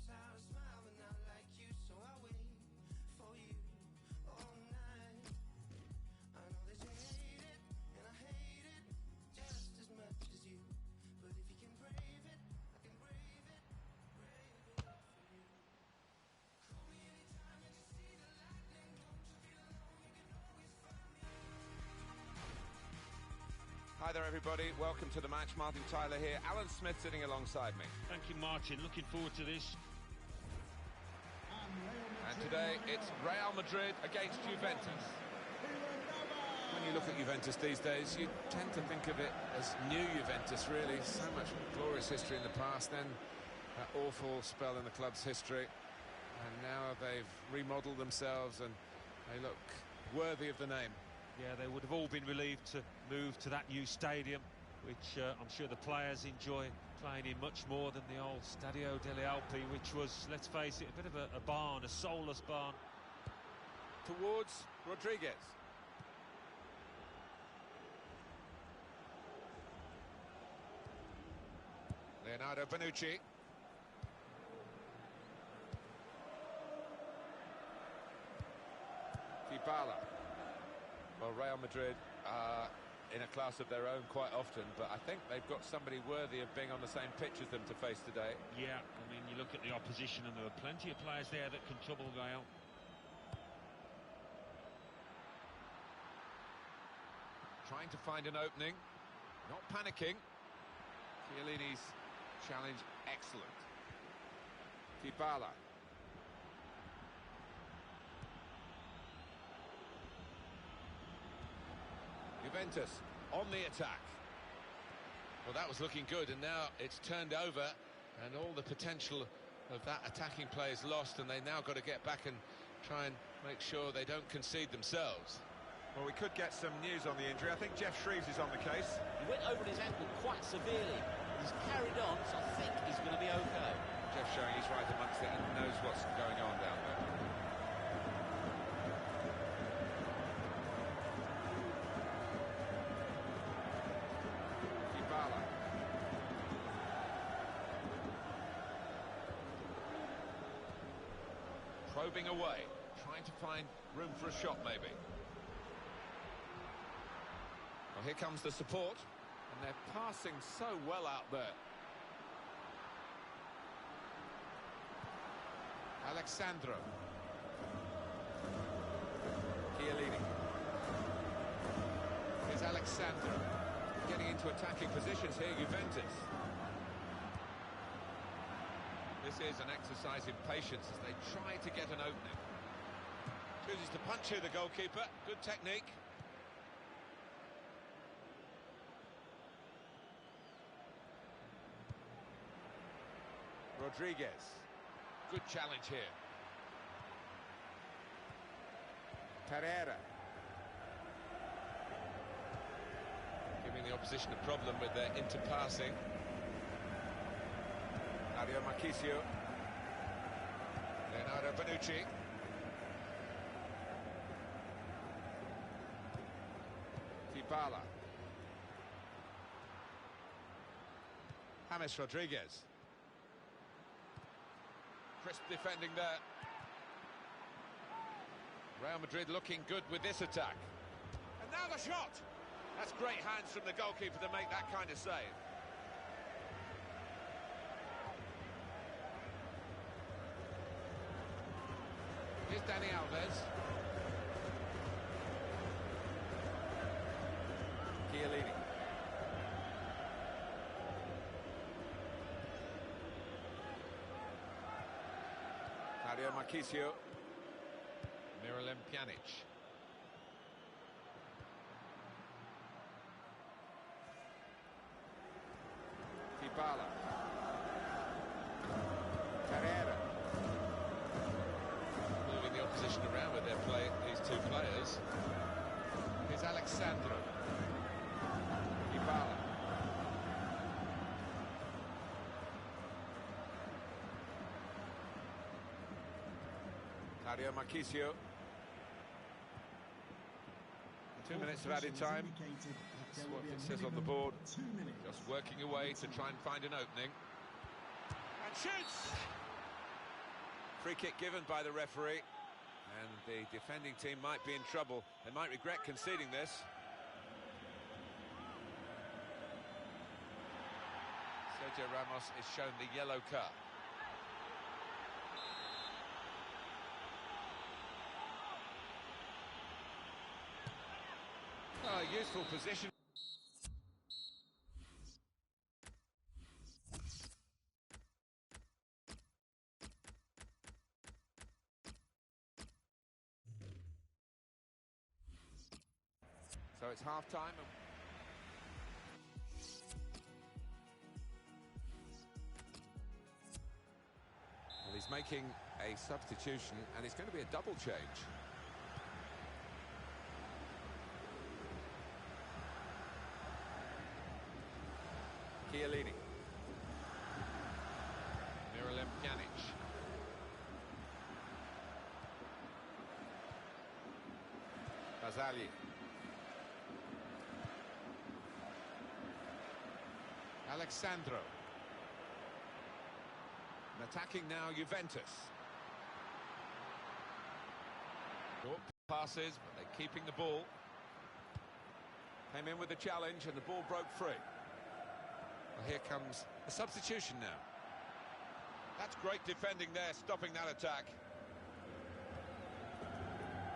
knows how to smile, but not like you. So I wait for you all night. I know that you hate it, and I hate it just as much as you. But if you can brave it, I can brave it for you. Call me anytime that you see the lightning. Don't you feel alone, you can always find me. Hi there everybody, welcome to the match. Martin Tyler here, Alan Smith sitting alongside me. Thank you, Martin, looking forward to this. And today it's Real Madrid against Juventus. When you look at Juventus these days, you tend to think of it as new Juventus, really. So much glorious history in the past, then that awful spell in the club's history. And now they've remodelled themselves and they look worthy of the name. Yeah, they would have all been relieved to move to that new stadium, which I'm sure the players enjoy playing in much more than the old Stadio delle Alpi, which was, let's face it, a bit of a barn, a soulless barn. Towards Rodriguez. Leonardo Bonucci. Dybala. Well, Real Madrid are in a class of their own quite often, but I think they've got somebody worthy of being on the same pitch as them to face today. Yeah, I mean, you look at the opposition and there are plenty of players there that can trouble Real. Trying to find an opening, not panicking. Chiellini's challenge, excellent. Dybala. Juventus on the attack. Well, that was looking good, and now it's turned over, and all the potential of that attacking play is lost, and they now got to get back and try and make sure they don't concede themselves. Well, we could get some news on the injury. I think Jeff Shreves is on the case. He went over his ankle quite severely. He's carried on, so I think he's going to be okay. Jeff showing he's right amongst it and knows what's going on down there. Probing away, trying to find room for a shot maybe. Well, here comes the support, and they're passing so well out there. Alexandro. Chiellini. Here's Alexandro. Getting into attacking positions here, Juventus. This is an exercise in patience as they try to get an opening. Chooses to punch here, the goalkeeper. Good technique. Rodriguez. Good challenge here. Pereira. Giving the opposition a problem with their interpassing. Mario Marchisio. Leonardo Bonucci. Dybala. James Rodriguez. Crisp defending there. Real Madrid looking good with this attack. And now the shot! That's great hands from the goalkeeper to make that kind of save. Here's Dani Alves. Chiellini. Mario Marchisio. Miralem Pjanic. Dybala. Pereira. Moving the opposition around with their play, these two players. Here's Alexandro. Dybala. Mario Marchisio. 2 minutes of added time. That's what it says on the board. Just working away to try and find an opening. And shoots! Free kick given by the referee, and the defending team might be in trouble. They might regret conceding this. Sergio Ramos is shown the yellow card. Oh, a useful position. So it's half-time. Well, he's making a substitution, and it's going to be a double change. Chiellini. Miralem Pjanic. Bazali. Alexandro. And attacking now Juventus. Short passes, but they're keeping the ball. Came in with the challenge and the ball broke free. Well, here comes the substitution now. That's great defending there, stopping that attack.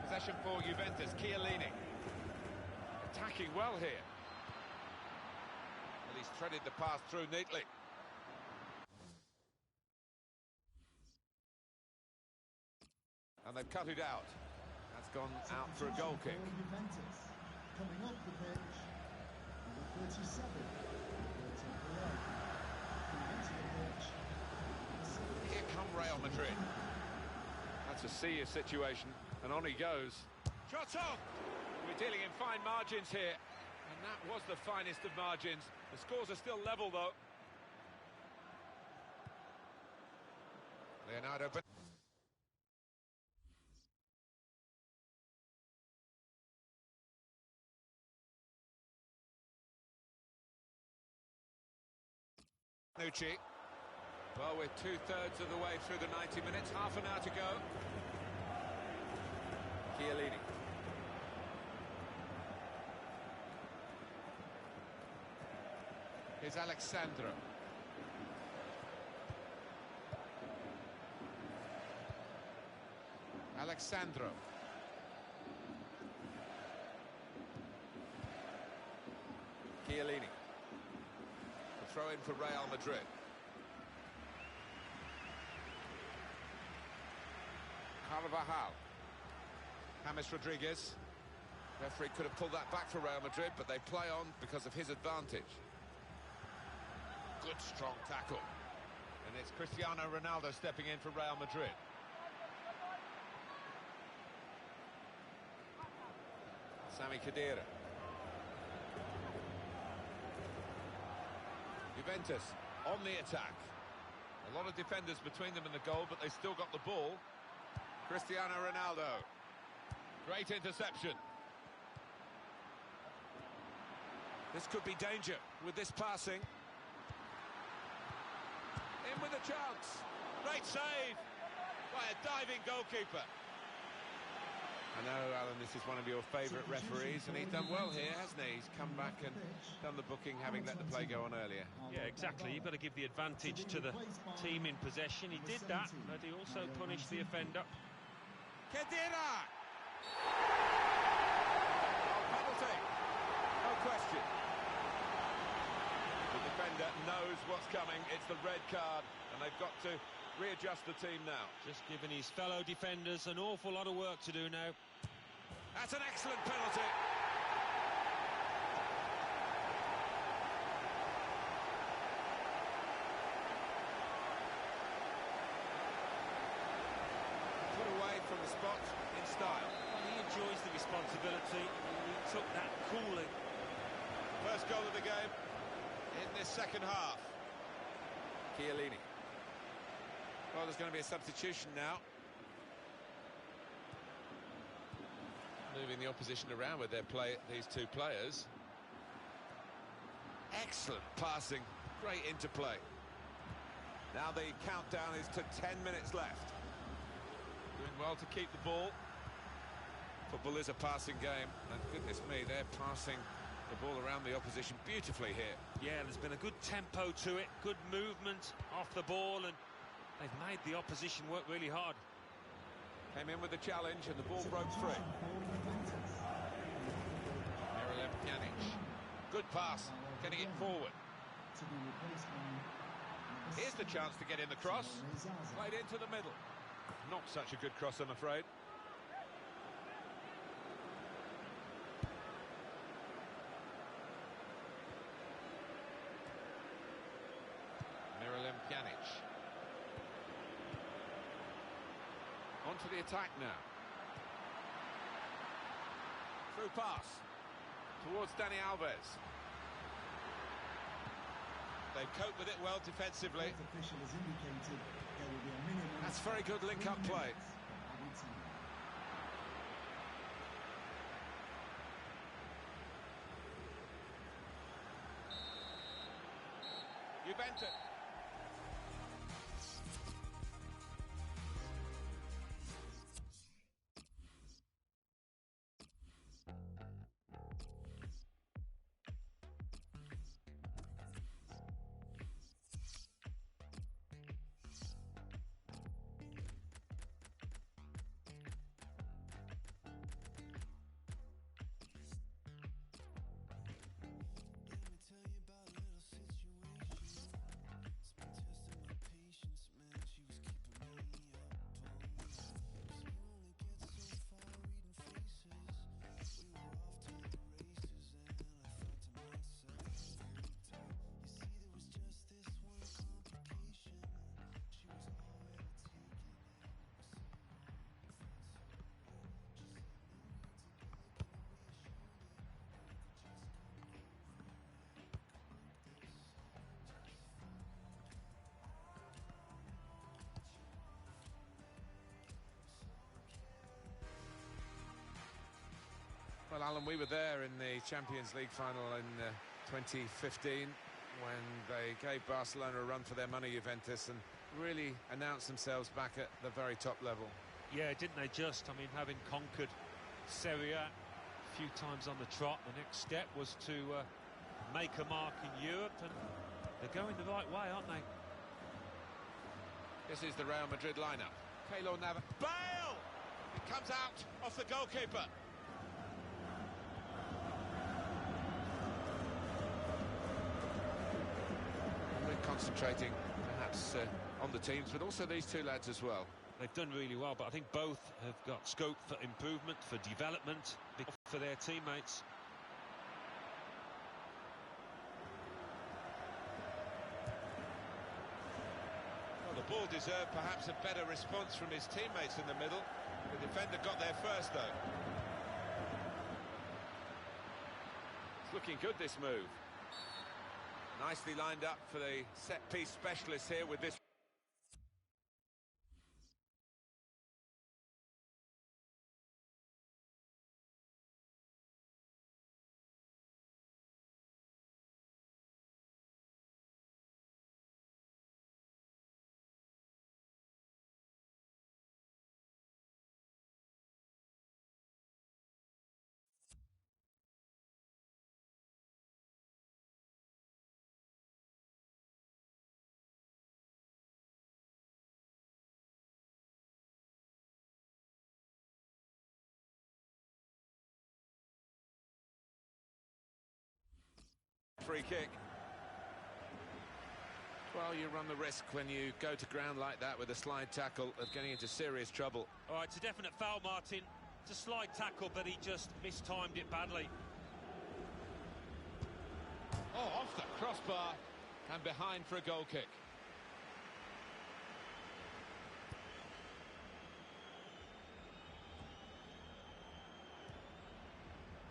Possession for Juventus, Chiellini. Attacking well here. Well, he's threaded the pass through neatly. And they've cut it out. That's gone out for a goal kick. Juventus. Coming off the pitch, number 37. Here come Real Madrid. That's a serious situation, and on he goes. Shot on! We're dealing in fine margins here, and that was the finest of margins. The scores are still level, though. Leonardo. Nucci. Well, we're two-thirds of the way through the 90 minutes, half an hour to go. Chiellini. Here's Alexandro. Alexandro. Chiellini. Throw in for Real Madrid. Carvajal. James Rodriguez. Referee could have pulled that back for Real Madrid, but they play on because of his advantage. Good strong tackle. And it's Cristiano Ronaldo stepping in for Real Madrid. Sami Khedira. Juventus on the attack. A lot of defenders between them and the goal, but they still got the ball. Cristiano Ronaldo. Great interception. This could be danger with this passing. In with a chance. Great save by a diving goalkeeper. I know, Alan, this is one of your favourite referees, and he's done well here, hasn't he? He's come back and done the booking, having let the play go on earlier. Yeah, exactly. You've got to give the advantage to the team in possession. He did that, but he also punished the offender. Khedira! Penalty. No question. The defender knows what's coming. It's the red card, and they've got to readjust the team now. Just giving his fellow defenders an awful lot of work to do now. That's an excellent penalty. Put away from the spot in style. Well, he enjoys the responsibility. He took that coolly. First goal of the game in this second half. Chiellini. Well, there's going to be a substitution now. Moving the opposition around with these two players. Excellent passing, great interplay. Now the countdown is to 10 minutes left. Doing well to keep the ball. Football is a passing game, and goodness me, they're passing the ball around the opposition beautifully here. Yeah, there's been a good tempo to it, good movement off the ball, and they've made the opposition work really hard. Came in with the challenge, and the ball broke free. Miralem Pjanic. Good pass, getting it forward. Here's the chance to get in the cross. Played into the middle. Not such a good cross, I'm afraid. Miralem Pjanic. On to the attack now. Through pass. Towards Dani Alves. They cope with it well defensively. That's very good link-up play. Juventus. Well, Alan, we were there in the Champions League final in 2015 when they gave Barcelona a run for their money, Juventus, and really announced themselves back at the very top level. Yeah, didn't they just? I mean, having conquered Serie A a few times on the trot, the next step was to make a mark in Europe, and they're going the right way, aren't they? This is the Real Madrid lineup. Keylor Navas. Bale! It comes out off the goalkeeper. Concentrating perhaps on the teams, but also these two lads as well. They've done really well, but I think both have got scope for improvement, for development, for their teammates. Well, the ball deserved perhaps a better response from his teammates in the middle. The defender got there first, though. It's looking good, this move. Nicely lined up for the set-piece specialist here with this. Free kick. Well, you run the risk when you go to ground like that with a slide tackle of getting into serious trouble. All right, it's a definite foul, Martin. It's a slide tackle, but he just mistimed it badly. Oh, off the crossbar and behind for a goal kick.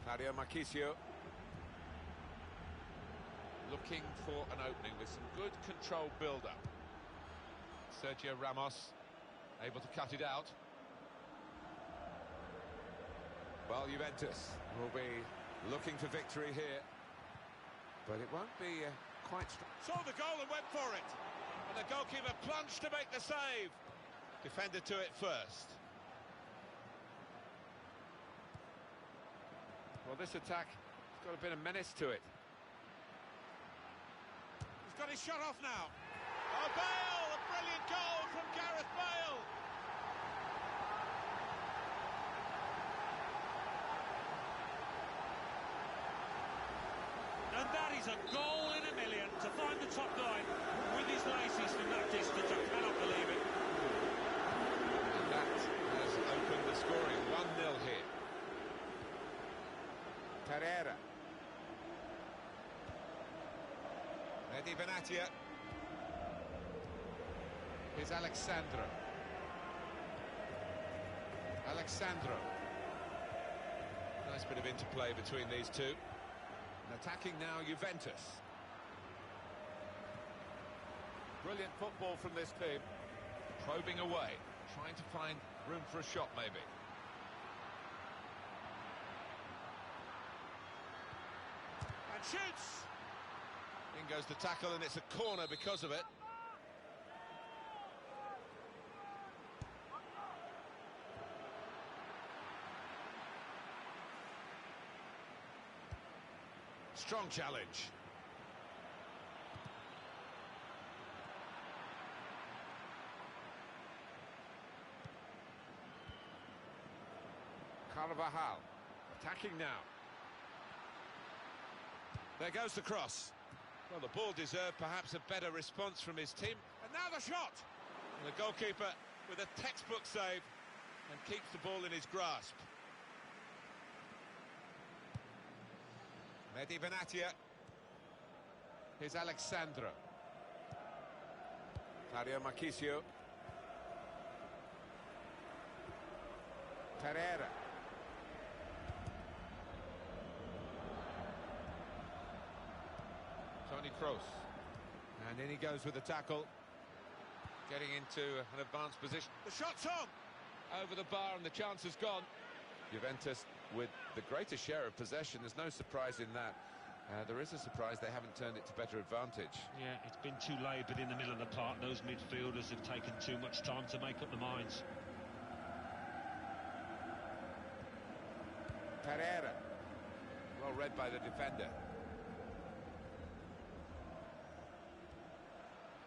Claudio Marchisio. Looking for an opening with some good controlled build-up. Sergio Ramos able to cut it out. Well, Juventus will be looking for victory here, but it won't be quite strong. Saw the goal and went for it, and the goalkeeper plunged to make the save. Defender to it first. this attack has got a bit of menace to it. He's got his shot off now. Oh, Bale! A brilliant goal from Gareth Bale! And that is a goal in a million, to find the top line with his laces from that distance. I cannot believe it. And that has opened the scoring. 1-0 here. Pereira. Mehdi Benatia. Here's Alexandro. Alexandro. Nice bit of interplay between these two. And attacking now, Juventus. Brilliant football from this team. Probing away, trying to find room for a shot, maybe. And shoots! In goes the tackle, and it's a corner because of it. Strong challenge. Carvajal attacking now. There goes the cross. Well, the ball deserved perhaps a better response from his team. And now the shot! And the goalkeeper with a textbook save and keeps the ball in his grasp. Mehdi Benatia. Here's Alexandro. Dario Marchisio. Pereira. Toni Kroos. And in he goes with the tackle. Getting into an advanced position. The shot's on! Over the bar and the chance has gone. Juventus with the greatest share of possession. There's no surprise in that. There is a surprise they haven't turned it to better advantage. Yeah, it's been too laboured in the middle of the park. Those midfielders have taken too much time to make up their minds. Pereira. Well read by the defender.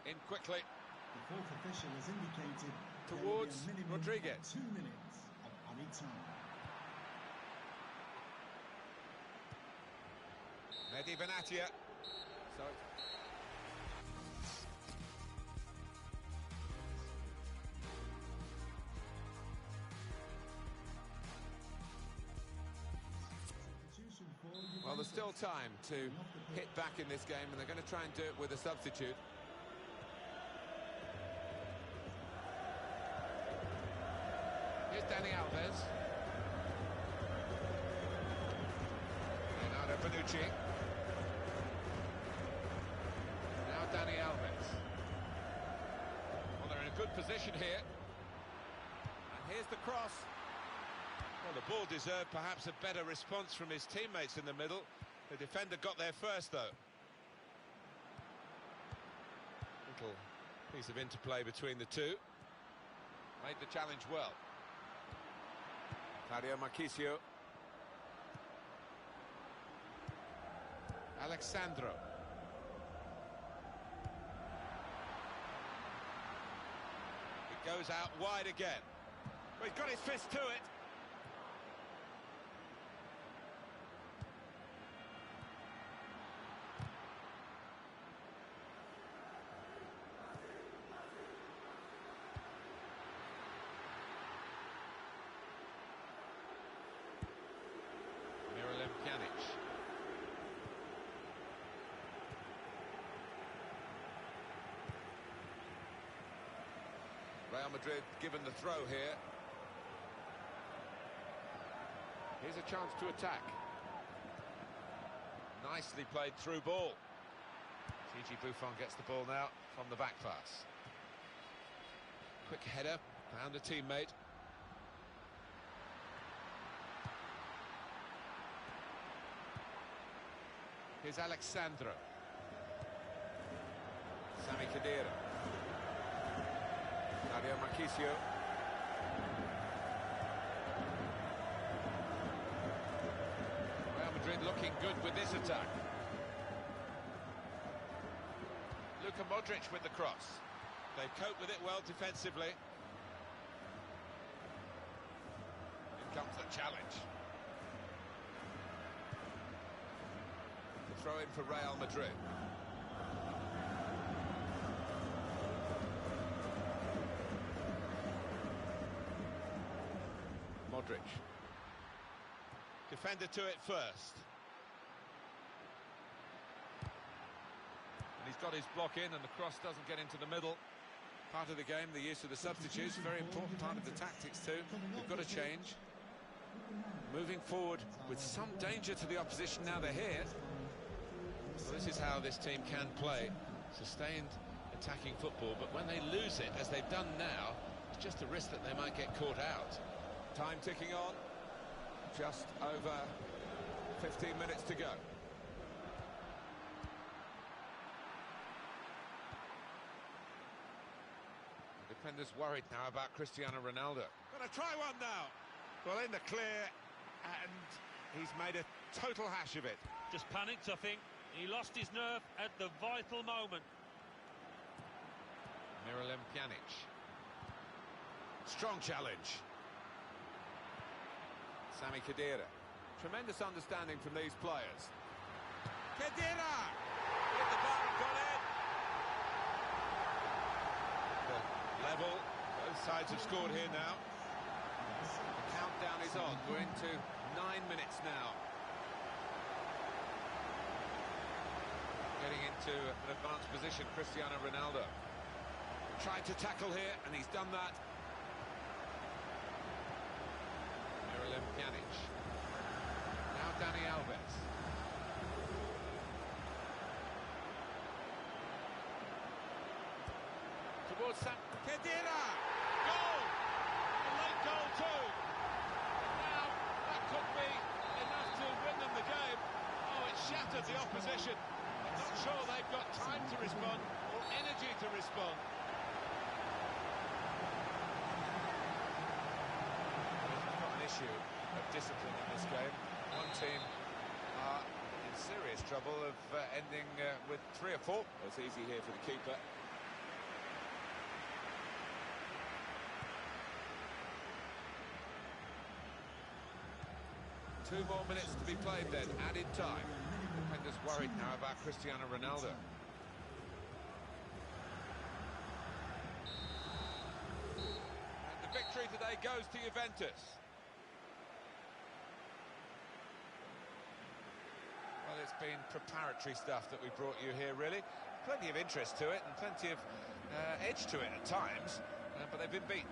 In quickly. The fourth official has indicated Towards there will be a minimum Rodriguez. of 2 minutes of added time. Mehdi Benatia. So Substitution for well, there's still Juventus. time to hit back in this game, and they're going to try and do it with a substitute. Here's Dani Alves. Leonardo Bonucci. Now Dani Alves. Well, they're in a good position here. And here's the cross. Well, the ball deserved perhaps a better response from his teammates in the middle. The defender got there first, though. Little piece of interplay between the two. Made the challenge well. Dario Marchisio. Alexandro. It goes out wide again. Well, he's got his fist to it. Real Madrid given the throw here. Here's a chance to attack. Nicely played through ball. Gigi Buffon gets the ball now from the back pass. Quick header, found a teammate. Here's Alexandro. Sami Khedira. Dario Marchisio. Real looking good with this attack. Luka Modric with the cross. They cope with it well defensively. In comes the challenge. The throw in for Real Madrid. Modric. Defender to it first. And he's got his block in and the cross doesn't get into the middle. Part of the game, the use of the substitutes, very important part of the tactics too. We've got to change. Moving forward with some danger to the opposition now they're here. Well, this is how this team can play. Sustained attacking football, but when they lose it, as they've done now, it's just a risk that they might get caught out. Time ticking on. Just over 15 minutes to go. The defender's worried now about Cristiano Ronaldo. Gonna try one now. Well, in the clear, and he's made a total hash of it. Just panicked, I think. He lost his nerve at the vital moment. Miralem Pjanic. Strong challenge. Sami Khedira. Tremendous understanding from these players. Khedira! Hit the bar and got in. The level. Both sides have scored here now. The countdown is on. We're into 9 minutes now. Getting into an advanced position, Cristiano Ronaldo. Tried to tackle here, and he's done that. Miralem Pjanic. Now Dani Alves. Towards Sam Khedira! Goal! A late goal too! Now, that could be enough to win them the game. Oh, it shattered the opposition. I'm not sure they've got time to respond or energy to respond. Issue of discipline in this game. One team are in serious trouble of ending with 3 or 4. It's easy here for the keeper. Two more minutes to be played then, added time. Defenders worried now about Cristiano Ronaldo. And the victory today goes to Juventus. Well, it's been preparatory stuff that we brought you here, really. Plenty of interest to it and plenty of edge to it at times, but they've been beaten.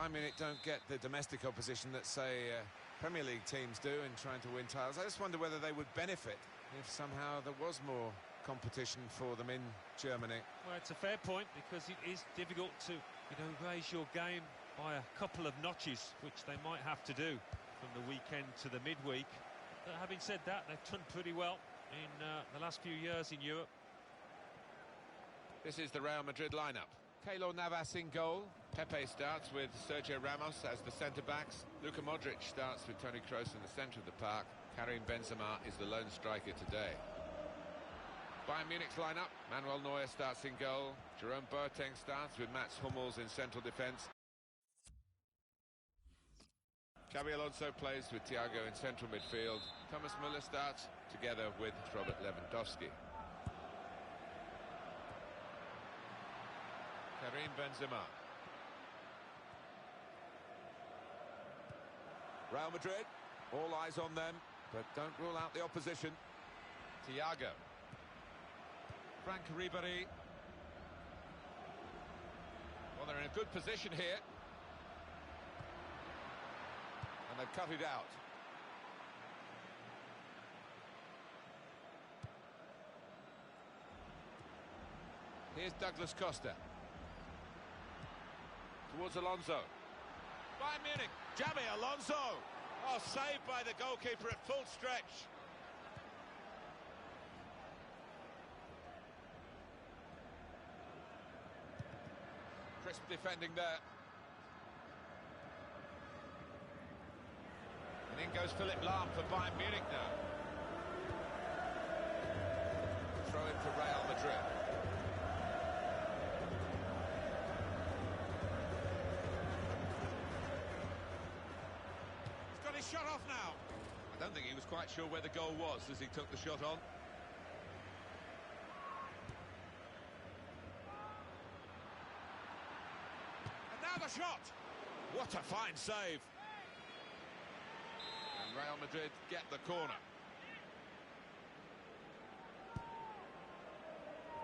Bayern Munich don't get the domestic opposition that, say, Premier League teams do in trying to win titles. I just wonder whether they would benefit if somehow there was more competition for them in Germany. Well, it's a fair point, because it is difficult to, raise your game by a couple of notches, which they might have to do from the weekend to the midweek. But having said that, they've done pretty well in the last few years in Europe. This is the Real Madrid lineup. Keylor Navas in goal. Pepe starts with Sergio Ramos as the centre-backs. Luka Modric starts with Toni Kroos in the centre of the park. Karim Benzema is the lone striker today. Bayern Munich's lineup. Manuel Neuer starts in goal. Jerome Boateng starts with Mats Hummels in central defence. Xabi Alonso plays with Thiago in central midfield. Thomas Müller starts together with Robert Lewandowski. Karim Benzema. Real Madrid, all eyes on them, but don't rule out the opposition. Thiago. Frank Ribéry. Well, they're in a good position here. And they've cut it out. Here's Douglas Costa. Towards Alonso. Bayern Munich. Xabi Alonso. Oh, saved by the goalkeeper at full stretch. Crisp defending there. And in goes Philipp Lahm for Bayern Munich now. Throw in for Real Madrid. He's got his shot off now. I don't think he was quite sure where the goal was as he took the shot on. Now the shot. What a fine save. And Real Madrid get the corner.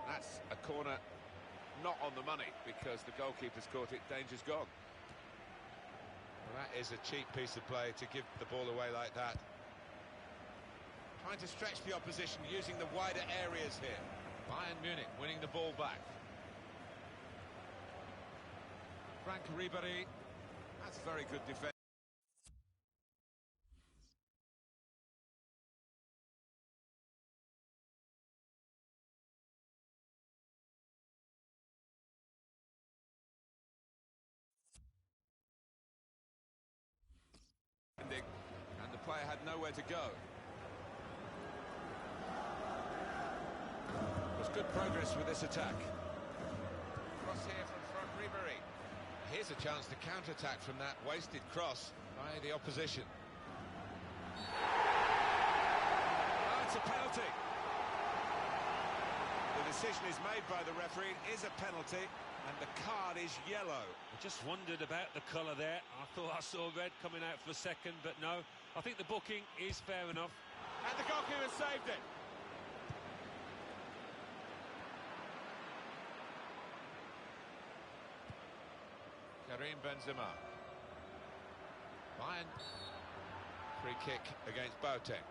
That's a corner not on the money because the goalkeeper's caught it, danger's gone. Well, that is a cheap piece of play to give the ball away like that. Trying to stretch the opposition using the wider areas here. Bayern Munich winning the ball back. Frank Ribéry. That's very good defence. And the player had nowhere to go. There's good progress with this attack. Cross here from Frank Ribéry. Here's a chance to counter-attack from that wasted cross by the opposition. Oh, it's a penalty. The decision is made by the referee. It is a penalty, and the card is yellow. I just wondered about the colour there. I thought I saw red coming out for a second, but no. I think the booking is fair enough. And the goalkeeper saved it. Karim Benzema. Bayern. Free kick against Boateng.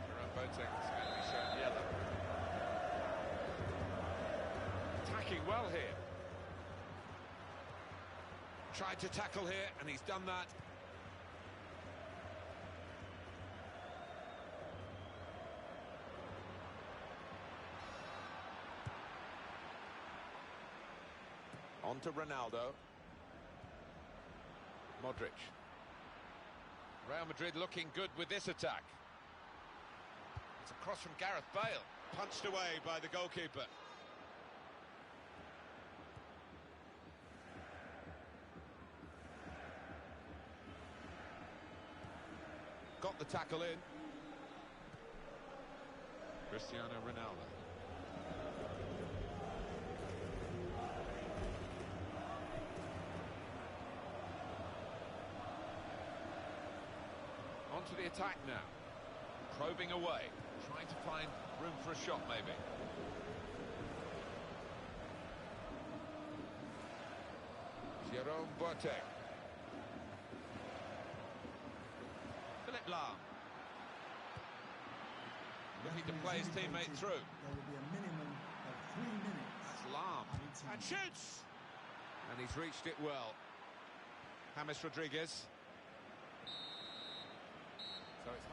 Jerome Boateng is going to be shown yellow. Attacking well here. Tried to tackle here, and he's done that. On to Ronaldo. Modric. Real Madrid looking good with this attack. It's a cross from Gareth Bale. Punched away by the goalkeeper. Got the tackle in. Cristiano Ronaldo. On to the attack now. Probing away. Trying to find room for a shot, maybe. Jerome Boateng. Philipp Lahm. Looking to play his teammate through. There will be a minimum of 3 minutes. That's Lahm. And shoots! And he's reached it well. James Rodriguez. So it's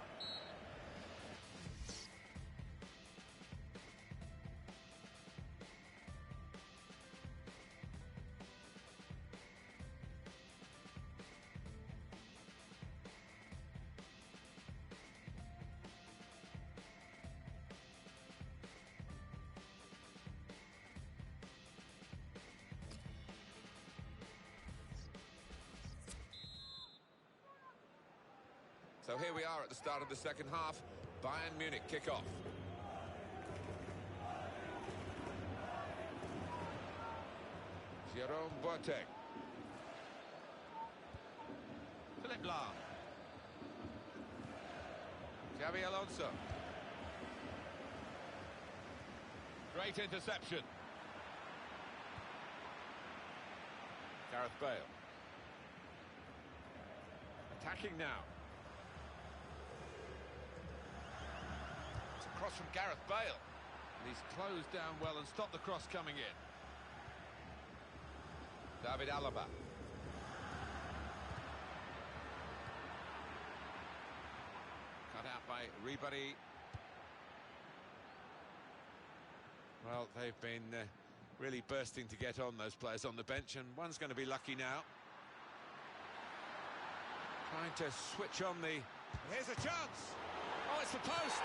So here we are at the start of the second half. Bayern Munich kick off. Jerome Boateng. Philipp Lahm. Xabi Alonso. Great interception. Gareth Bale. Attacking now. It's a cross from Gareth Bale. And he's closed down well and stopped the cross coming in. David Alaba. Cut out by Ribéry. Well, they've been really bursting to get on, those players on the bench, and one's going to be lucky now. Trying to switch on the... Here's a chance! Oh, it's the post!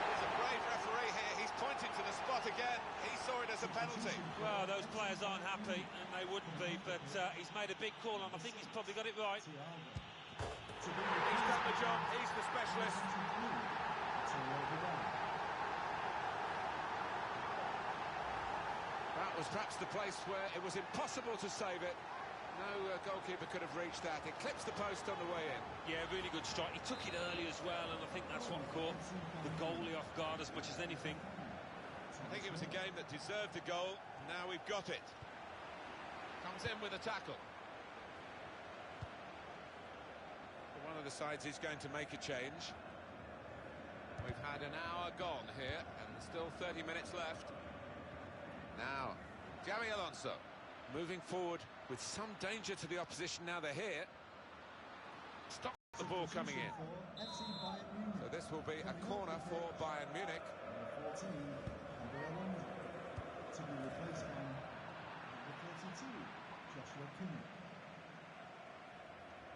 He's a brave referee here. He's pointing to the spot again. He saw it as a penalty. Well, those players aren't happy, and they wouldn't be, but he's made a big call, and I think he's probably got it right. He's done the job. He's the specialist. That was perhaps the place where it was impossible to save it. No goalkeeper could have reached that. It clips the post on the way in. Yeah, really good strike. He took it early as well, and I think that's what caught the goalie off guard as much as anything. I think it was a game that deserved a goal. Now we've got it. Comes in with a tackle. One of the sides is going to make a change. We've had an hour gone here, and still 30 minutes left. Now, Xabi Alonso moving forward with some danger to the opposition now they're here. Stop the ball coming in. So this will be a corner for Bayern Munich.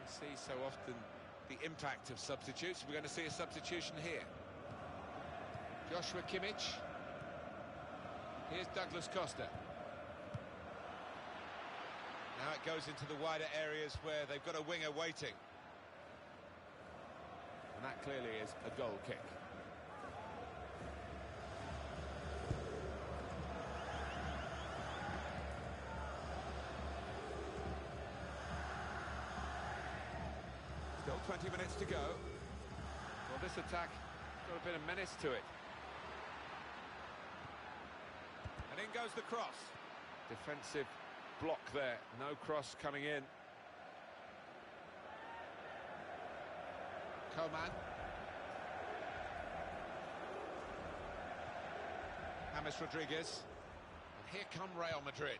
We see so often the impact of substitutes. We're going to see a substitution here. Joshua Kimmich. Here's Douglas Costa. Now it goes into the wider areas where they've got a winger waiting. And that clearly is a goal kick. Still 20 minutes to go. Well, this attack got a bit of menace to it. And in goes the cross. Defensive block there, no cross coming in. Coman. James Rodriguez. And here come Real Madrid.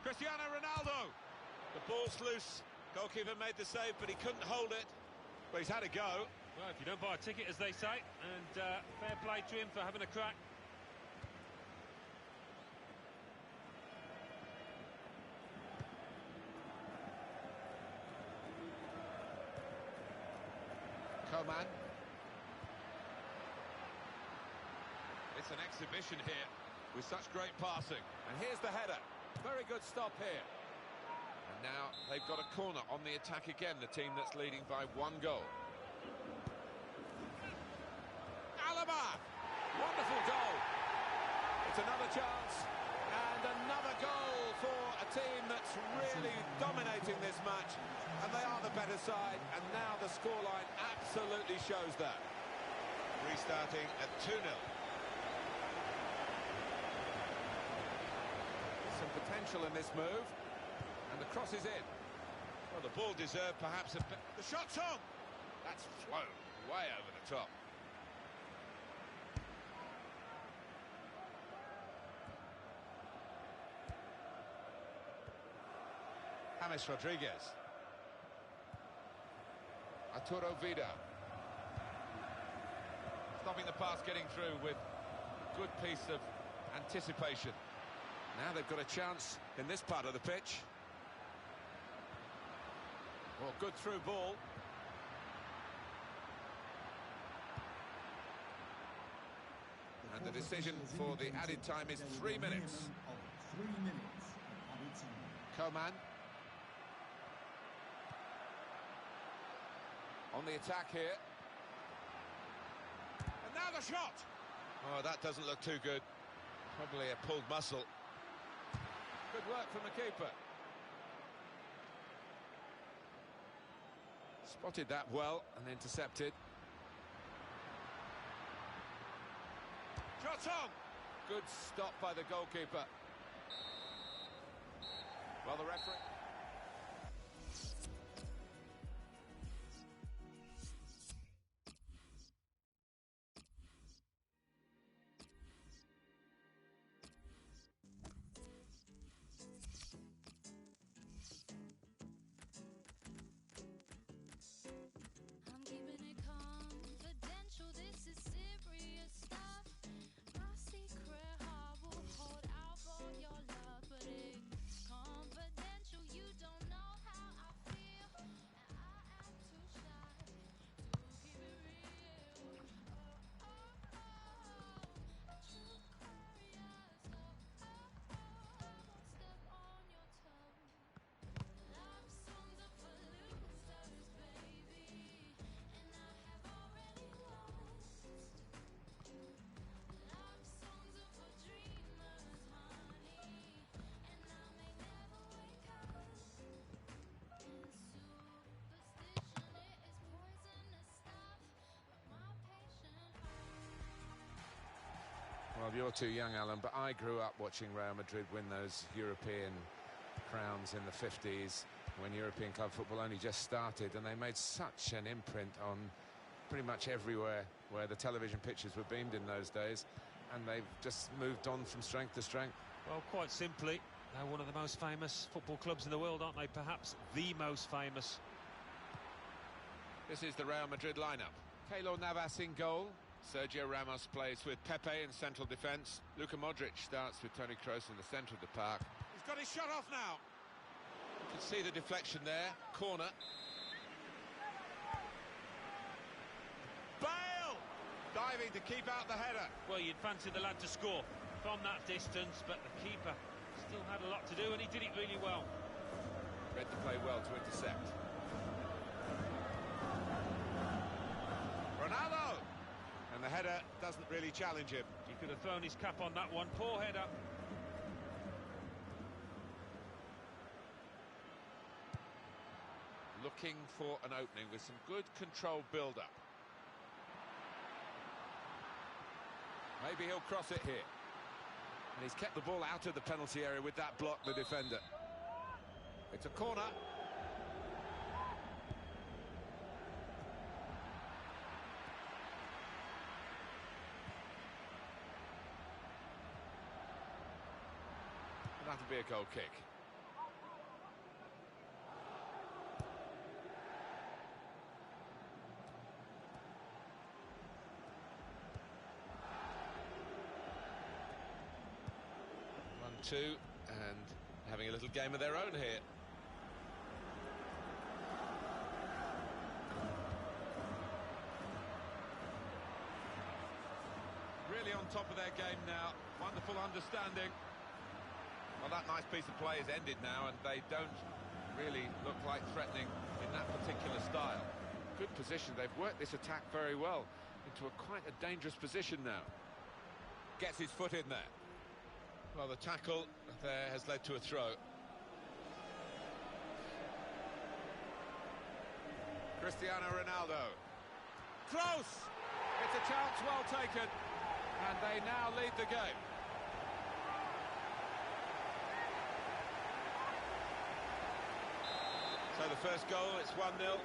Cristiano Ronaldo. The ball's loose. Goalkeeper made the save, but he couldn't hold it. But he's had a go. Well, if you don't buy a ticket, as they say, and fair play to him for having a crack. Coman. It's an exhibition here with such great passing. And here's the header. Very good stop here. And now they've got a corner on the attack again, the team that's leading by 1 goal. Alaba! Wonderful goal. It's another chance and another goal for a team that's really dominating this match. And they are the better side, and now the scoreline absolutely shows that. Restarting at 2-0. Some potential in this move, and the cross is in. Well, the ball deserved perhaps a bit... The shot's on! That's flown way over the top. James Rodriguez. Arturo Vidal. Stopping the pass getting through with a good piece of anticipation. Now they've got a chance in this part of the pitch. Well, good through ball. And the decision for the added time is 3 minutes. 3 minutes of added time. Coman. On the attack here. And now the shot! Oh, that doesn't look too good. Probably a pulled muscle. Good work from the keeper. Spotted that well and intercepted. Shot on! Good stop by the goalkeeper. Well, the referee... I'm keeping it confidential, this is serious stuff. My secret heart will hold out for your love, but it's confidential, you don't know how I feel, and I am too shy to keep it real. Oh, oh, oh, a true Aquarius, oh, oh, oh, I won't step on your toes. Love songs are for losers, baby, and I have already lost. Love songs are for dreamers, honey, and I may never wake up. And superstition, it is poisonous stuff, but my patient heart. Well, you're too young, Alan, but I grew up watching Real Madrid win those European crowns in the 50s when European club football only just started, and they made such an imprint on pretty much everywhere where the television pictures were beamed in those days, and they've just moved on from strength to strength. Well, quite simply, they're one of the most famous football clubs in the world, aren't they? Perhaps the most famous. This is the Real Madrid lineup. Keylor Navas in goal. Sergio Ramos plays with Pepe in central defence. Luka Modric starts with Toni Kroos in the centre of the park. He's got his shot off now. You can see the deflection there. Corner. Bale! Diving to keep out the header. Well, you'd fancy the lad to score from that distance, but the keeper still had a lot to do, and he did it really well. Read the play well to intercept. Ronaldo! And the header doesn't really challenge him. He could have thrown his cap on that one. Poor header. Looking for an opening with some good controlled build-up. Maybe he'll cross it here. And he's kept the ball out of the penalty area with that block, the defender. It's a corner. And that'll be a goal kick. Two, and having a little game of their own here. Really on top of their game now. Wonderful understanding. Well, that nice piece of play is ended now, and they don't really look like threatening in that particular style. Good position. They've worked this attack very well into quite a dangerous position now. Gets his foot in there. Well, the tackle there has led to a throw. Cristiano Ronaldo. Close! It's a chance well taken, and they now lead the game. So the first goal, it's 1-0.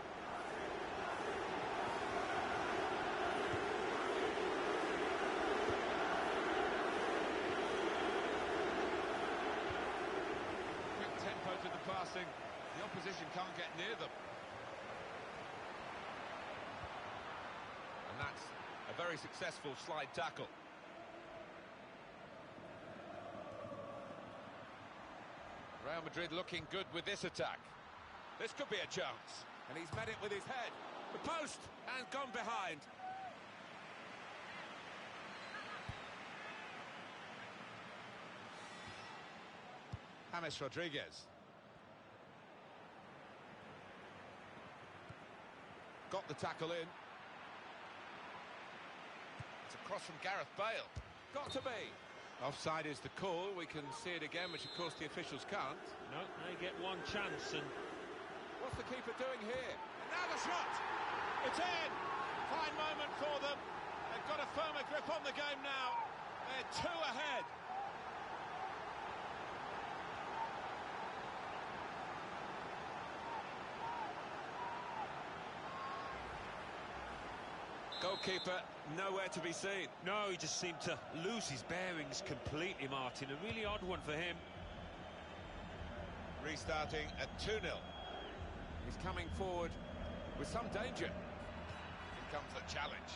To the passing, the opposition can't get near them. And that's a very successful slide tackle. Real Madrid looking good with this attack. This could be a chance. And he's met it with his head. The post, and gone behind. James Rodriguez. got the tackle in. It's a cross from Gareth Bale. Got to be. Offside is the call. We can see it again, which of course the officials can't. No, they get one chance, and what's the keeper doing here? Now the shot! It's in! Fine moment for them. They've got a firmer grip on the game now. They're 2 ahead. Goalkeeper nowhere to be seen. no, he just seemed to lose his bearings completely, Martin. A really odd one for him. Restarting at 2-0. He's coming forward with some danger. Here comes the challenge.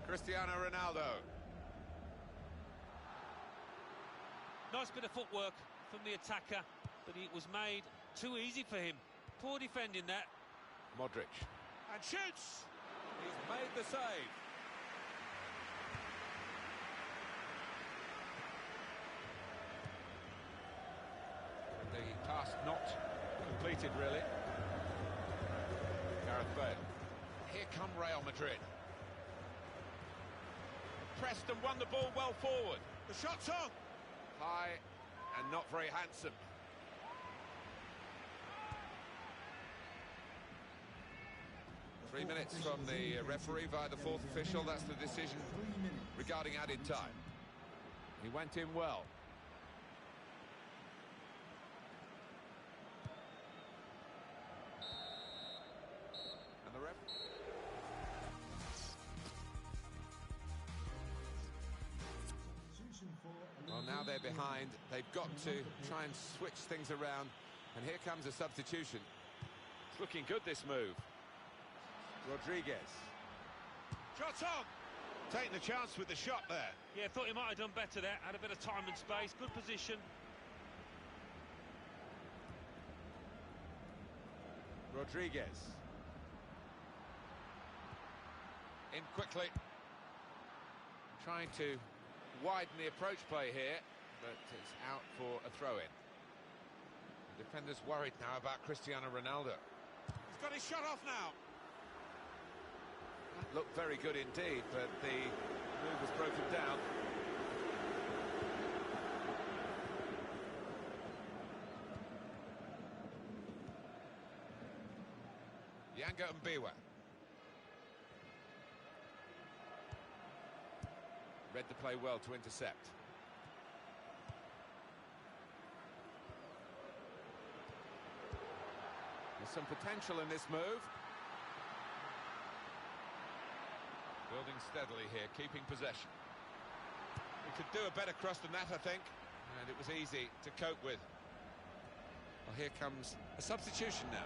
Cristiano Ronaldo. Nice bit of footwork from the attacker, but it was made too easy for him. Poor defending that. Modric. And shoots! He's made the save. The task not completed, really. Gareth Bale. Here come Real Madrid. Pressed and won the ball well forward. The shot's on. High and not very handsome. Three minutes from the referee via the fourth official. That's the decision regarding added time. He went in well. And the ref. Well, now they're behind. They've got to try and switch things around. And here comes a substitution. It's looking good, this move. Rodriguez. Shot on! Taking the chance with the shot there. Yeah, thought he might have done better there. Had a bit of time and space. Good position. Rodriguez. In quickly. Trying to widen the approach play here, but it's out for a throw-in. The defender's worried now about Cristiano Ronaldo. He's got his shot off now. That looked very good indeed, but the move was broken down. Yanga and Biwa. Read the play well to intercept. There's some potential in this move. Building steadily here, keeping possession. We could do a better cross than that, I think. And it was easy to cope with. Well, here comes a substitution now.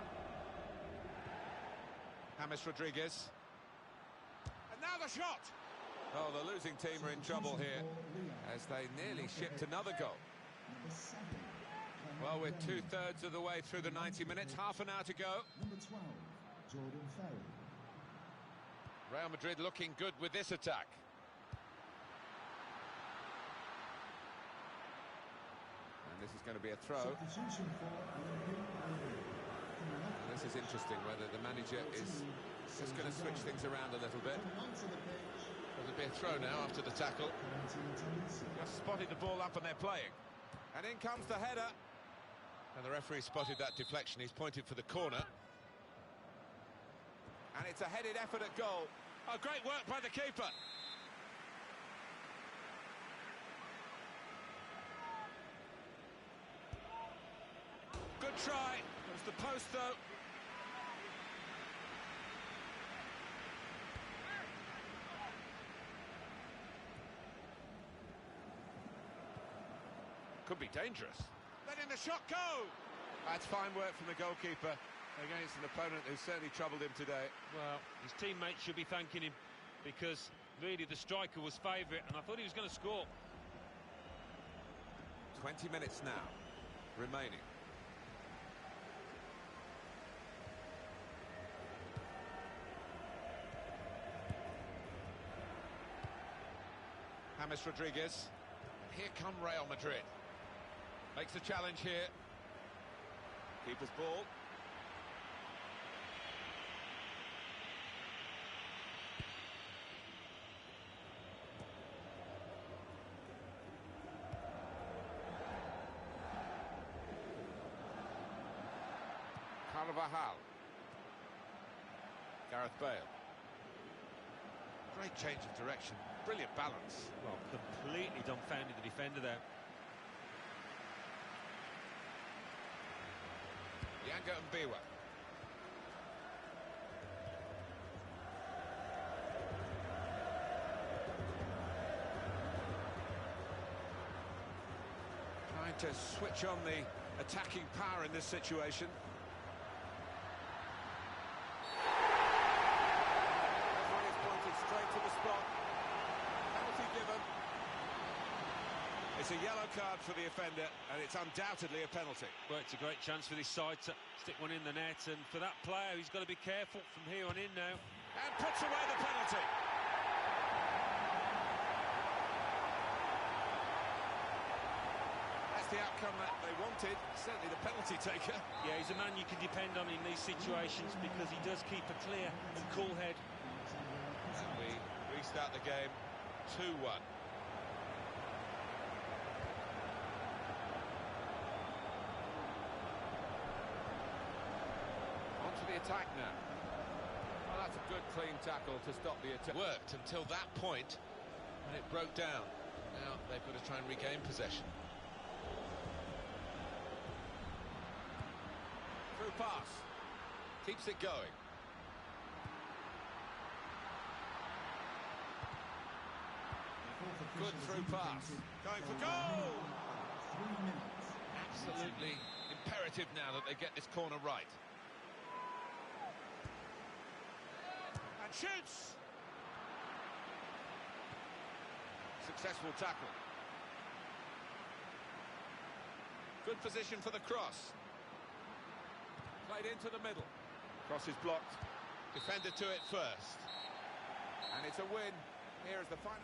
James Rodriguez. And now the shot! Oh, the losing team are in trouble here, as they nearly shipped another goal. Well, we're 2/3 of the way through the 90 minutes, half an hour to go. Number 12, Jordan Ferry. Real Madrid looking good with this attack. And this is going to be a throw. Substitution for And this is interesting, whether the manager is just going to switch things around a little bit. There'll be a throw now after the tackle. Just spotted the ball up and they're playing. And in comes the header. And the referee spotted that deflection. He's pointed for the corner. And it's a headed effort at goal. Oh, great work by the keeper. Good try. It was the post, though. Could be dangerous. Letting the shot go! That's fine work from the goalkeeper against an opponent who's certainly troubled him today. Well, his teammates should be thanking him, because really the striker was favourite, and I thought he was going to score. 20 minutes now remaining. James Rodriguez. Here come Real Madrid. Makes the challenge here. Keeper's ball. Carvajal. Gareth Bale. Great change of direction, brilliant balance. Well, completely dumbfounded the defender there. Yanga Mbiwa. Trying to switch on the attacking power in this situation. Referee has pointed straight to the spot. Penalty given. It's a yellow card for the offender, and it's undoubtedly a penalty. Well, it's a great chance for this side to stick one in the net, and for that player, he's got to be careful from here on in now. And puts away the penalty. That's the outcome that they wanted, certainly the penalty taker. Yeah, he's a man you can depend on in these situations because he does keep a clear and cool head. And we restart the game 2-1. The attack now. Well, that's a good clean tackle to stop the attack. Worked until that point, and it broke down. Now they've got to try and regain possession. Through pass. Keeps it going. Good through pass. Going for goal! 3 minutes. Absolutely imperative now that they get this corner right. And shoots! Successful tackle. Good position for the cross. Played into the middle. Cross is blocked. Defender to it first. And it's a win. Here is the final.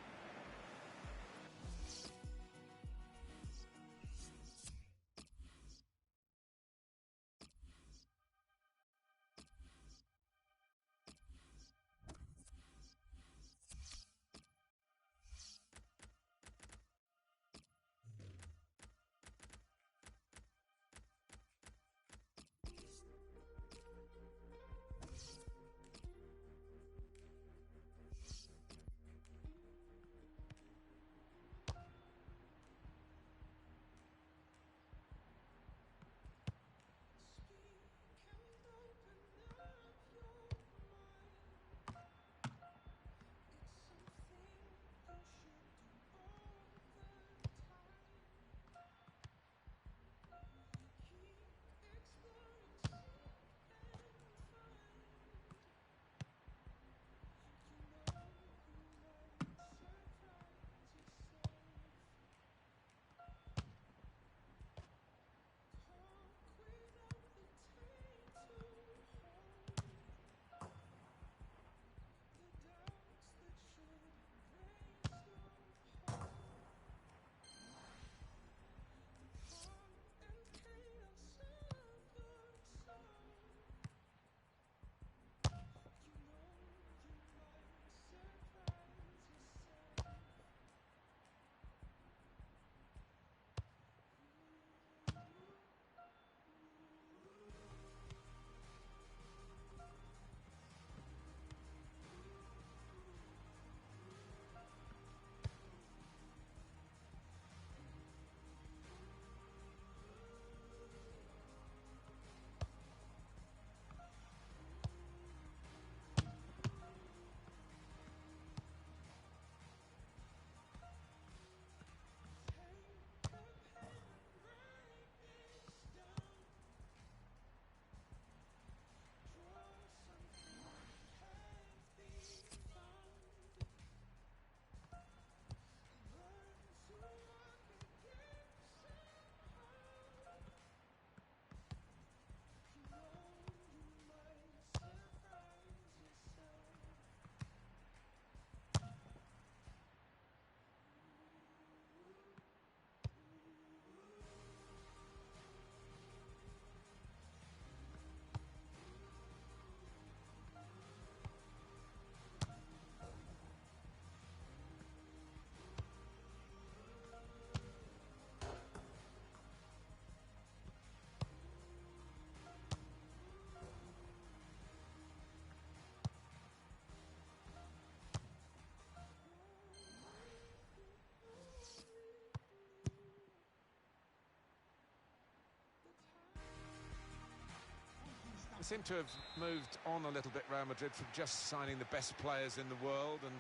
They seem to have moved on a little bit, Real Madrid, from just signing the best players in the world and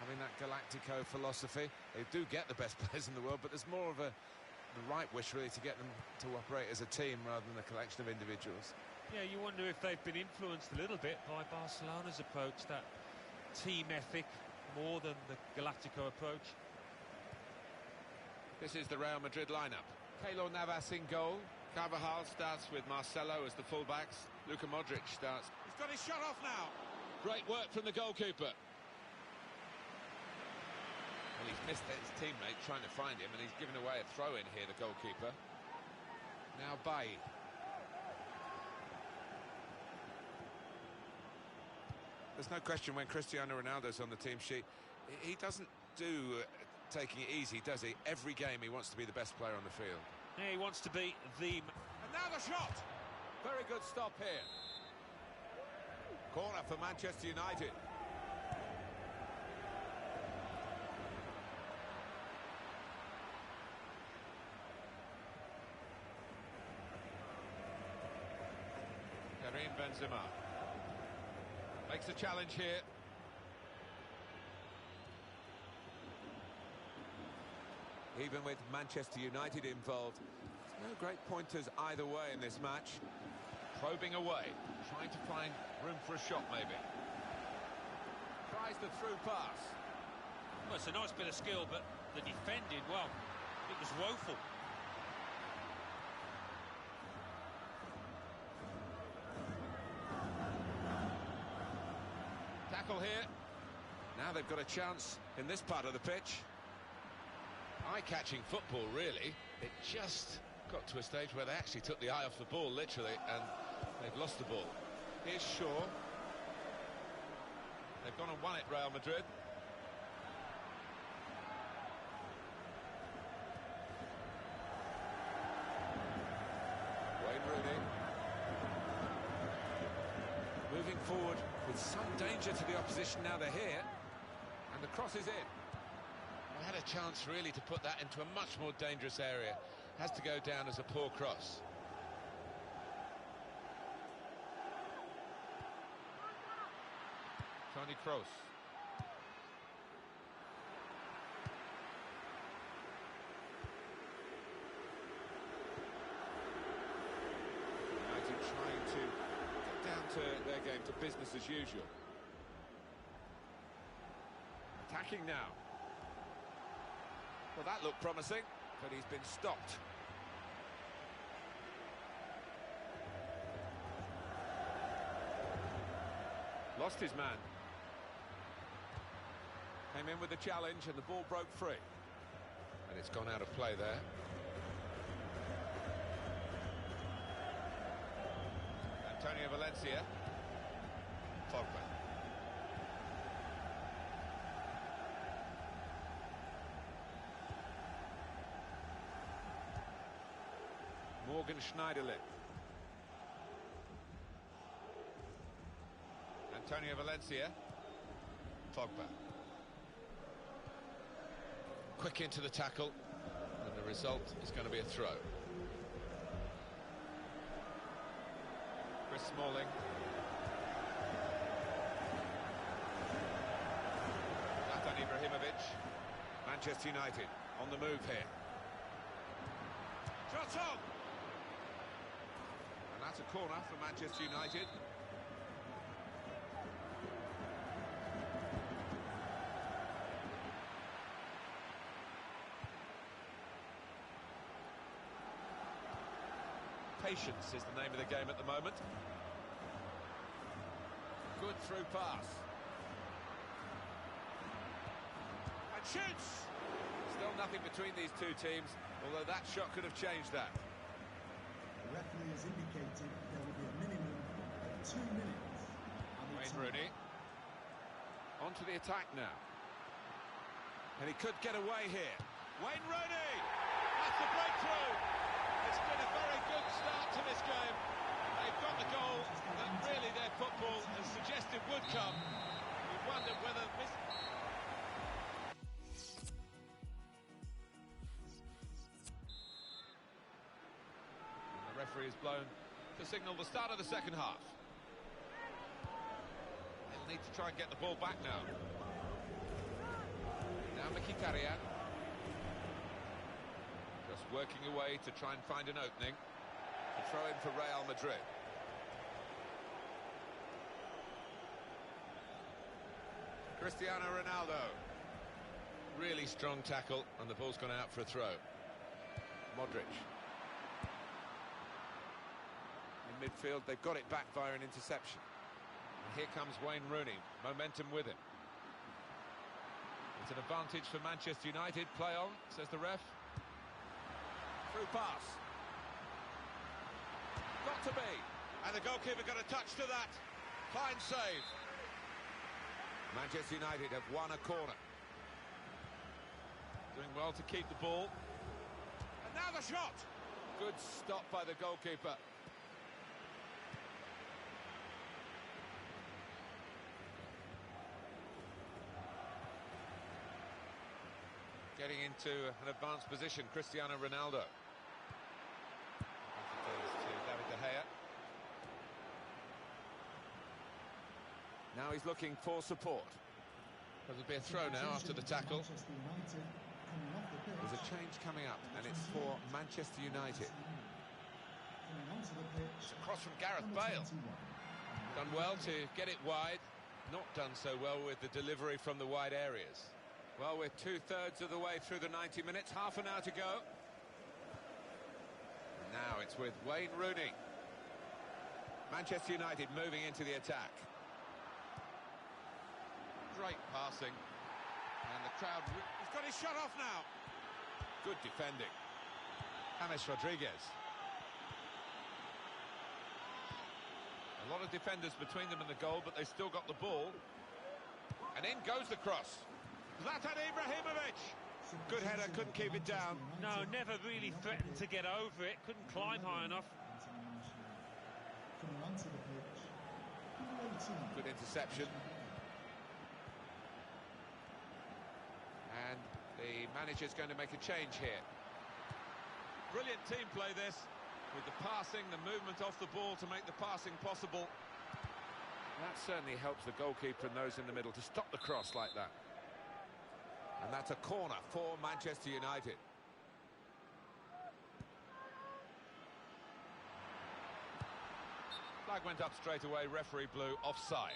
having that Galactico philosophy. They do get the best players in the world, but there's more of the right wish, really, to get them to operate as a team rather than a collection of individuals. Yeah, you wonder if they've been influenced a little bit by Barcelona's approach, that team ethic, more than the Galactico approach. This is the Real Madrid lineup. Keylor Navas in goal. Carvajal starts with Marcelo as the fullbacks. Luka Modric starts. He's got his shot off now. Great work from the goalkeeper. Well, he's missed his teammate trying to find him, and he's given away a throw-in here, the goalkeeper. Now Bailly. There's no question when Cristiano Ronaldo's on the team sheet, he doesn't do taking it easy, does he? Every game he wants to be the best player on the field. Yeah, he wants to be the... And now the shot! Very good stop here. Corner for Manchester United. Karim Benzema makes a challenge here. Even with Manchester United involved, no great pointers either way in this match. Probing away, trying to find room for a shot maybe. Tries the through pass. Well, it's a nice bit of skill, but the defending, well, it was woeful. Tackle here. Now they've got a chance in this part of the pitch. Eye-catching football, really. It just got to a stage where they actually took the eye off the ball, literally, and they've lost the ball. Here's Shaw. They've gone and won it, Real Madrid. Wayne Rooney. Moving forward with some danger to the opposition now they're here. And the cross is in. They had a chance really to put that into a much more dangerous area. Has to go down as a poor cross. Toni Kroos. United trying to get down to their game, to business as usual. Attacking now. Well, that looked promising, but he's been stopped. Lost his man. Came in with the challenge and the ball broke free. And it's gone out of play there. Antonio Valencia. Pogba. Morgan Schneiderlin. Antonio Valencia. Pogba. Quick into the tackle, and the result is going to be a throw. Chris Smalling. Zlatan Ibrahimovic. Manchester United on the move here. Shot on! And that's a corner for Manchester United. Patience is the name of the game at the moment. Good through pass. And shoots! Still nothing between these two teams, although that shot could have changed that. The referee has indicated there will be a minimum of 2 minutes. Wayne Rooney. On to the attack now. And he could get away here. Wayne Rooney! That's the breakthrough! It's been a very good start to this game. They've got the goal that really their football has suggested would come. We wondered whether this... And the referee has blown to signal the start of the second half. They'll need to try and get the ball back now. Now Mkhitaryan. Just working away to try and find an opening. To throw in for Real Madrid. Cristiano Ronaldo. Really strong tackle, and the ball's gone out for a throw. Modric. In midfield, they've got it back via an interception. And here comes Wayne Rooney, momentum with him. It's an advantage for Manchester United. Play on, says the ref. Through pass. Got to be. And the goalkeeper got a touch to that. Fine save. Manchester United have won a corner. Doing well to keep the ball. And now the shot! Good stop by the goalkeeper. Getting into an advanced position, Cristiano Ronaldo. To David De Gea. Now he's looking for support. There'll be a throw now after the tackle. There's a change coming up, and it's for Manchester United. It's a cross from Gareth Bale. Done well to get it wide. Not done so well with the delivery from the wide areas. Well, we're two-thirds of the way through the 90 minutes, half an hour to go. Now it's with Wayne Rooney. Manchester United moving into the attack. Great passing. And the crowd... He's got his shot off now. Good defending. James Rodriguez. A lot of defenders between them and the goal, but they still got the ball. And in goes the cross. Zlatan Ibrahimovic. Good header, couldn't keep it down. No, never really threatened to get over it. Couldn't climb high enough. Good interception. And the manager's going to make a change here. Brilliant team play this, with the passing, the movement off the ball to make the passing possible. That certainly helps the goalkeeper and those in the middle to stop the cross like that. And that's a corner for Manchester United. Flag went up straight away, referee blew offside.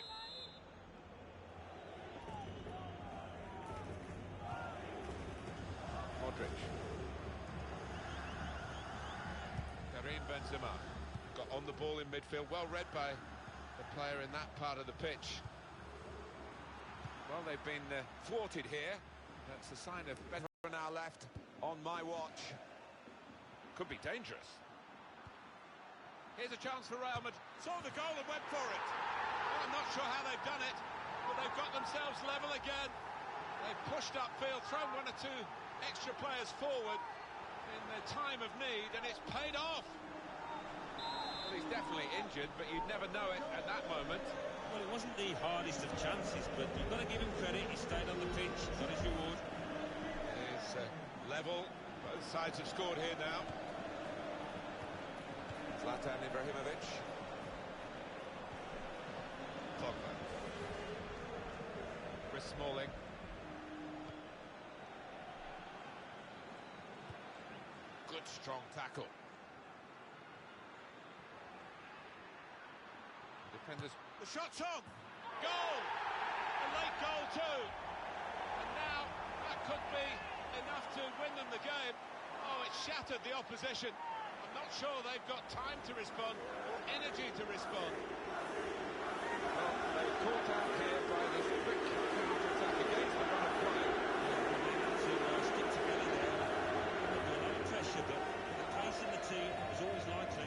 Modric. Karim Benzema got on the ball in midfield, well read by the player in that part of the pitch. Well, they've been thwarted here. That's a sign of better now left on my watch. Could be dangerous. Here's a chance for Real Madrid. Saw the goal and went for it. Well, I'm not sure how they've done it, but they've got themselves level again. They've pushed upfield, thrown one or two extra players forward in the time of need, and it's paid off. Well, he's definitely injured, but you'd never know it at that moment. Well, it wasn't the hardest of chances, but you've got to give him credit. He stayed on the pitch, got his reward. It's level. Both sides have scored here now. Zlatan Ibrahimovic. Pogba. Chris Smalling. Good strong tackle. Defenders. The shot's on! Goal! A late goal too! And now that could be enough to win them the game. Oh, it shattered the opposition. I'm not sure they've got time to respond or energy to respond. Well, they're caught out here by this quick counter-attack against the run of play. To stick together there. Under a lot of pressure, but the pace in the team was always likely.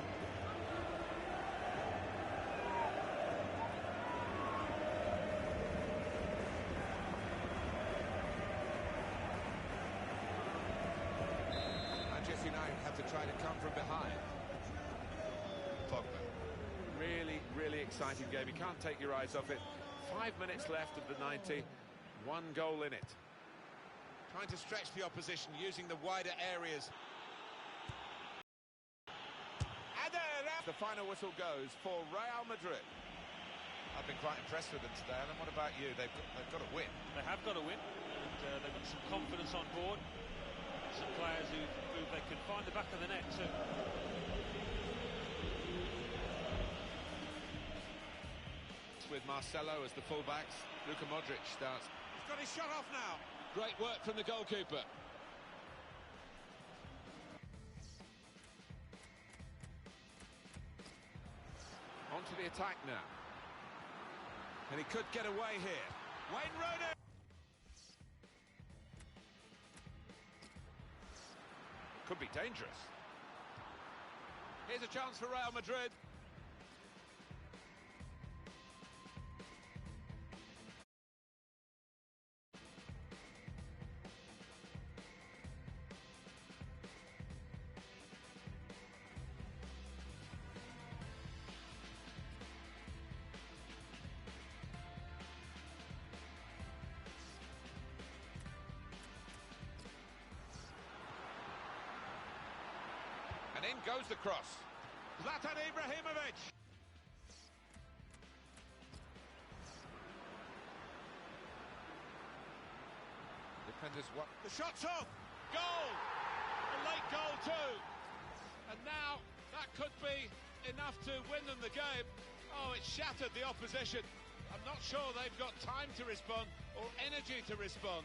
Manchester United have to try to come from behind. Pogba. Really exciting game. You can't take your eyes off it. 5 minutes left of the 90. 1 goal in it. Trying to stretch the opposition using the wider areas. And there, the final whistle goes for Real Madrid. I've been quite impressed with them today. And what about you? They've got to win. They have got to win, and they've got some confidence on board. Some players who they can find the back of the net too. With Marcelo as the fullbacks, Luka Modric starts. He's got his shot off now. Great work from the goalkeeper. On to the attack now. And he could get away here. Wayne Rooney! Could be dangerous. Here's a chance for Real Madrid. And in goes the cross. Zlatan Ibrahimovic. Defenders what? The shot's off. Goal. A late goal too. And now that could be enough to win them the game. Oh, it shattered the opposition. I'm not sure they've got time to respond or energy to respond.